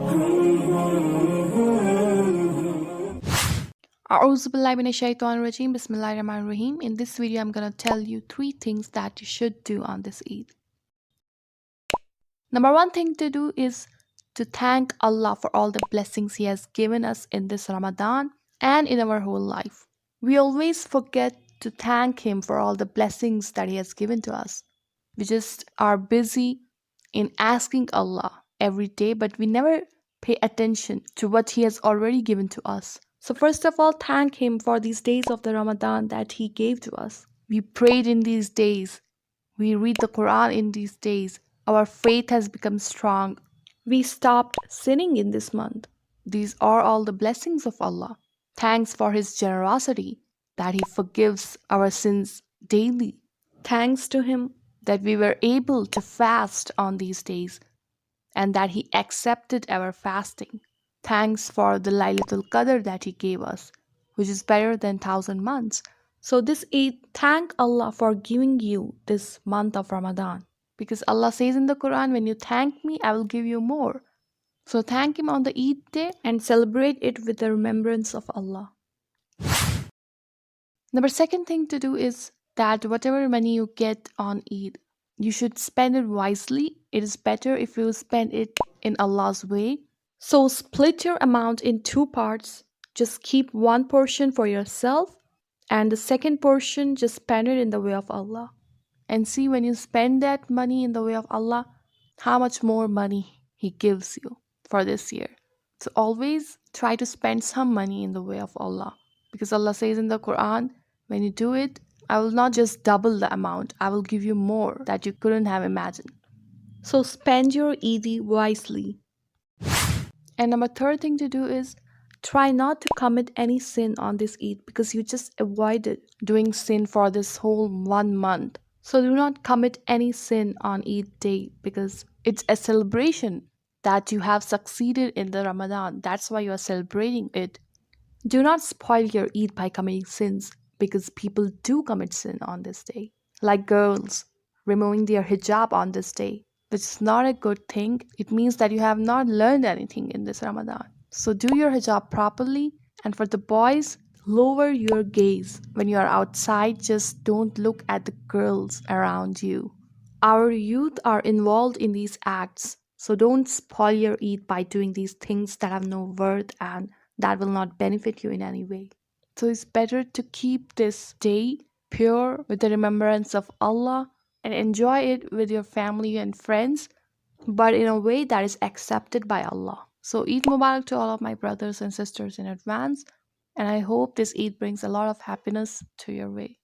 A'udhu billahi minash shaitanir rajim. Bismillahir Rahmanir Rahim. In this video, I'm gonna tell you 3 things that you should do on this Eid. Number one thing to do is to thank Allah for all the blessings He has given us in this Ramadan and in our whole life. We always forget to thank Him for all the blessings that He has given to us. We just are busy in asking Allah every day, but we never pay attention to what He has already given to us. So, first of all, thank Him for these days of the Ramadan that He gave to us. We prayed in these days, we read the Quran in these days, our faith has become strong. We stopped sinning in this month. These are all the blessings of Allah. Thanks for His generosity that He forgives our sins daily. Thanks to Him that we were able to fast on these days and that He accepted our fasting. Thanks for the Laylatul Qadr that He gave us, which is better than 1,000 months. So, this Eid, thank Allah for giving you this month of Ramadan. Because Allah says in the Quran, when you thank me, I will give you more. So, thank Him on the Eid day and celebrate it with the remembrance of Allah. Number second thing to do is that whatever money you get on Eid, you should spend it wisely. It is better if you spend it in Allah's way. So split your amount in 2 parts. Just keep one portion for yourself and the second portion just spend it in the way of Allah. And see, when you spend that money in the way of Allah, how much more money He gives you for this year. So always try to spend some money in the way of Allah. Because Allah says in the Quran, when you do it, I will not just double the amount, I will give you more that you couldn't have imagined. So spend your Eid wisely. And number third thing to do is try not to commit any sin on this Eid because you just avoided doing sin for this whole 1 month. So do not commit any sin on Eid day because it's a celebration that you have succeeded in the Ramadan. That's why you are celebrating it. Do not spoil your Eid by committing sins because people do commit sin on this day. Like girls removing their hijab on this day, which is not a good thing. It means that you have not learned anything in this Ramadan. So do your hijab properly. And for the boys, lower your gaze. When you are outside, just don't look at the girls around you. Our youth are involved in these acts. So don't spoil your Eid by doing these things that have no worth and that will not benefit you in any way. So it's better to keep this day pure with the remembrance of Allah and enjoy it with your family and friends, but in a way that is accepted by Allah. So Eid Mubarak to all of my brothers and sisters in advance, and I hope this Eid brings a lot of happiness to your way.